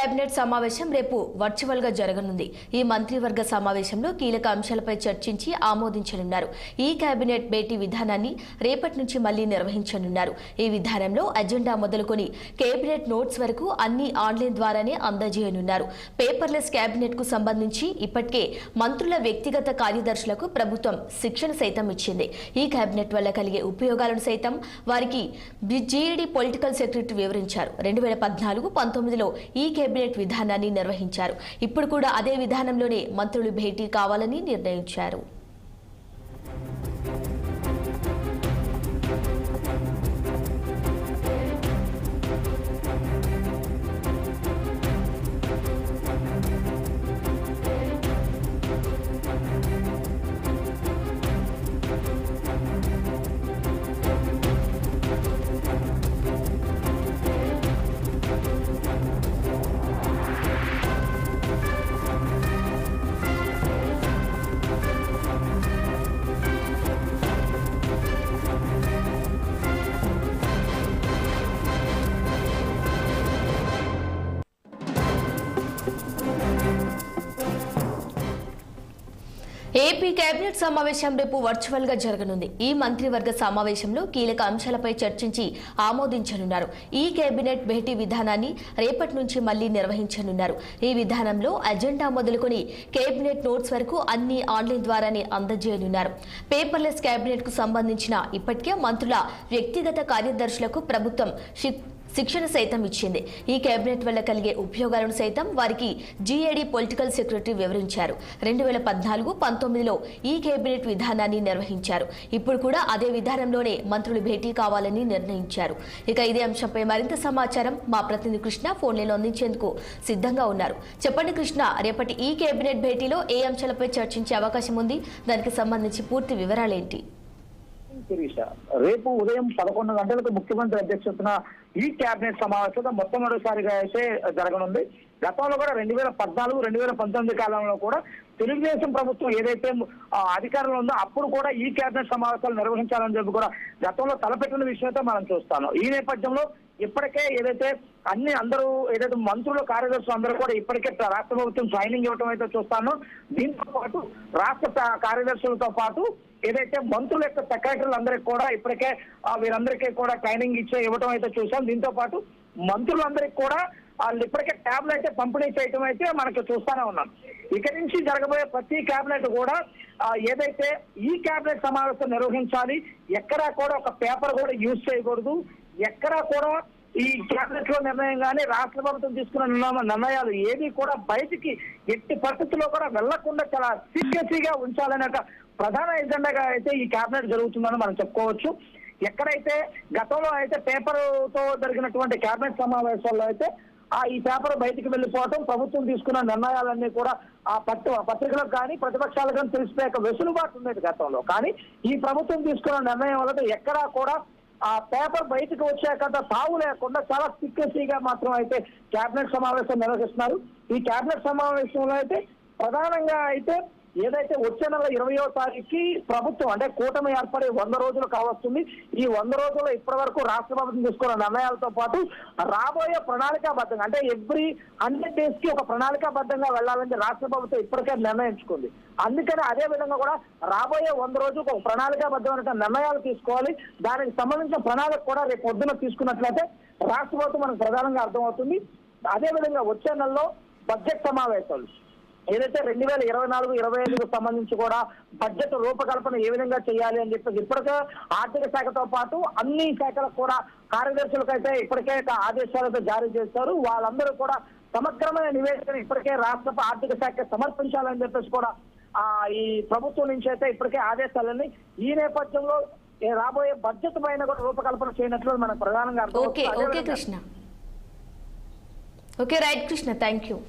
Cabinet సమావేశం రేపు virtual గా జరగనుంది. ఈ మంత్రివర్గ సమావేశంలో కీలక అంశాలపై చర్చించి ఆమోదించనున్నారు. ఈ కేబినెట్ భేటీ విధానాన్ని రేపటి నుంచి మళ్లీ నిర్వహించనున్నారు. ఈ విధానంలో అజెండా మొదలుకొని కేబినెట్ నోట్స్ వరకు అన్ని ఆన్లైన్ ద్వారానే అందజేయనున్నారు. పేపర్లెస్ కేబినెట్ కు సంబంధించి ఇప్పటికే మంత్రుల వ్యక్తిగత కార్యదర్శులకు ప్రభుత్వం శిక్షణ సైతం ఇచ్చింది. ఈ కేబినెట్ వల్ల కలిగే ఉపయోగాలను సైతం వారికి జీఏడీ పొలిటికల్ సెక్రటరీ వివరించారు. 2014-19లో ఈ కేబినెట్ విధానాన్ని నిర్వహించారు. ఇప్పుడు కూడా అదే విధానంలోనే మంత్రులు భేటీ కావాలని నిర్ణయించారు. ఏపీ కేబినెట్ సమావేశం రేపు వర్చువల్ గా జరగనుంది. ఈ మంత్రివర్గ సమావేశంలో కీలక అంశాలపై చర్చించి ఆమోదించనున్నారు. ఈ కేబినెట్ భేటీ విధానాన్ని రేపటి నుంచి మళ్లీ నిర్వహించనున్నారు. ఈ విధానంలో అజెండా మొదలుకొని కేబినెట్ నోట్స్ వరకు అన్ని ఆన్లైన్ ద్వారానే అందజేయనున్నారు. పేపర్లెస్ కేబినెట్ కు సంబంధించిన ఇప్పటికే మంత్రుల వ్యక్తిగత కార్యదర్శులకు ప్రభుత్వం శిక్షణ సైతం ఇచ్చింది. ఈ కేబినెట్ వల్ల కలిగే ఉపయోగాలను సైతం వారికి జీఏడీ పొలిటికల్ సెక్రటరీ వివరించారు. 2014-19లో ఈ కేబినెట్ విధానాన్ని నిర్వహించారు. ఇప్పుడు కూడా అదే విధానంలోనే మంత్రులు భేటీ కావాలని నిర్ణయించారు. ఇక ఇదే అంశంపై మరింత సమాచారం మా ప్రతినిధి కృష్ణ ఫోన్ లైన్లో అందించేందుకు సిద్ధంగా ఉన్నారు. చెప్పండి కృష్ణ, రేపటి ఈ కేబినెట్ భేటీలో ఏ అంశాలపై చర్చించే అవకాశం ఉంది? దానికి సంబంధించి పూర్తి వివరాలేంటి? రేపు ఉదయం 11 గంటలకు ముఖ్యమంత్రి అధ్యక్షతన ఈ కేబినెట్ సమావేశంలో మొట్టమొదటిసారిగా అయితే జరగనుంది. గతంలో కూడా 2014-2019 కాలంలో కూడా తెలుగుదేశం ప్రభుత్వం ఏదైతే అధికారంలో ఉందో అప్పుడు కూడా ఈ కేబినెట్ సమావేశాలు నిర్వహించాలని చెప్పి కూడా గతంలో తలపెట్టిన విషయంతో మనం చూస్తాను. ఈ నేపథ్యంలో ఇప్పటికే ఏదైతే అందరూ ఏదైతే మంత్రుల కార్యదర్శులు అందరూ కూడా ఇప్పటికే రాష్ట్ర ప్రభుత్వం ట్రైనింగ్ ఇవ్వడం అయితే చూస్తాను. దీంతో పాటు రాష్ట్ర కార్యదర్శులతో పాటు ఏదైతే మంత్రుల యొక్క సెక్రటరీలు అందరికీ కూడా ఇప్పటికే వీరందరికీ కూడా ట్రైనింగ్ ఇవ్వడం అయితే చూసాం. దీంతో పాటు మంత్రులందరికీ కూడా వాళ్ళు ఇప్పటికే ట్యాబ్లు అయితే పంపిణీ చేయడం అయితే మనకు చూస్తూనే ఉన్నాం. ఇక్కడి నుంచి జరగబోయే ప్రతి కేబినెట్ కూడా ఏదైతే ఈ కేబినెట్ సమావేశం నిర్వహించాలి, ఎక్కడా కూడా ఒక పేపర్ కూడా యూజ్ చేయకూడదు, ఎక్కడా కూడా ఈ కేబినెట్ లో నిర్ణయం కానీ రాష్ట్ర ప్రభుత్వం తీసుకున్న నిర్ణయాలు ఏది కూడా బయటికి ఎట్టి పరిస్థితుల్లో కూడా వెళ్లకుండా చాలా సీక్రెసీగా ఉంచాలనే ప్రధాన ఎజెండాగా అయితే ఈ కేబినెట్ జరుగుతుందని మనం చెప్పుకోవచ్చు. ఎక్కడైతే గతంలో అయితే పేపర్ తో జరిగినటువంటి కేబినెట్ సమావేశాల్లో అయితే ఈ పేపర్ బయటికి వెళ్లిపోవటం, ప్రభుత్వం తీసుకున్న నిర్ణయాలన్నీ కూడా పత్రికలకు కానీ ప్రతిపక్షాలకు కానీ తెలిసిపోయే వెసులుబాటు ఉండేది గతంలో. కానీ ఈ ప్రభుత్వం తీసుకున్న నిర్ణయం వల్ల ఎక్కడా కూడా ఆ పేపర్ బయటకు వచ్చాక తావు లేకుండా చాలా సీక్రెసీగా మాత్రం అయితే కేబినెట్ సమావేశం నిర్వహిస్తున్నారు. ఈ కేబినెట్ సమావేశంలో అయితే ప్రధానంగా అయితే ఏదైతే వచ్చే నెల 20వ తారీఖుకి ప్రభుత్వం అంటే కూటమి ఏర్పడి 100 రోజులు కావస్తుంది. ఈ 100 రోజుల్లో ఇప్పటి వరకు రాష్ట్ర ప్రభుత్వం తీసుకున్న నిర్ణయాలతో పాటు రాబోయే ప్రణాళికాబద్ధంగా అంటే ఎవ్రీ 100 days కి ఒక ప్రణాళికాబద్ధంగా వెళ్లాలని రాష్ట్ర ప్రభుత్వం ఇప్పటికే నిర్ణయించుకుంది. అందుకని అదే విధంగా కూడా రాబోయే 100 రోజులకు ఒక ప్రణాళికాబద్ధమైన నిర్ణయాలు తీసుకోవాలి. దానికి సంబంధించిన ప్రణాళిక కూడా రేపు పొద్దున తీసుకున్నట్లయితే రాష్ట్ర ప్రభుత్వం మనకు ప్రధానంగా అర్థమవుతుంది. అదేవిధంగా వచ్చే నెలలో బడ్జెట్ సమావేశాలు ఏదైతే 2024-25కు సంబంధించి కూడా బడ్జెట్ రూపకల్పన ఏ విధంగా చేయాలి అని చెప్పి ఇప్పటికే ఆర్థిక శాఖతో పాటు అన్ని శాఖలకు కూడా కార్యదర్శులకు అయితే ఇప్పటికే ఆదేశాలతో జారీ చేస్తారు. వాళ్ళందరూ కూడా సమగ్రమైన నివేదికను ఇప్పటికే రాష్ట్ర ఆర్థిక శాఖ సమర్పించాలని చెప్పేసి కూడా ఈ ప్రభుత్వం నుంచి అయితే ఇప్పటికే ఆదేశాలని ఈ నేపథ్యంలో రాబోయే బడ్జెట్ పైన కూడా రూపకల్పన చేయనట్లు మనకు ప్రధానంగా అర్థం. Okay Krishna, right Krishna, thank you.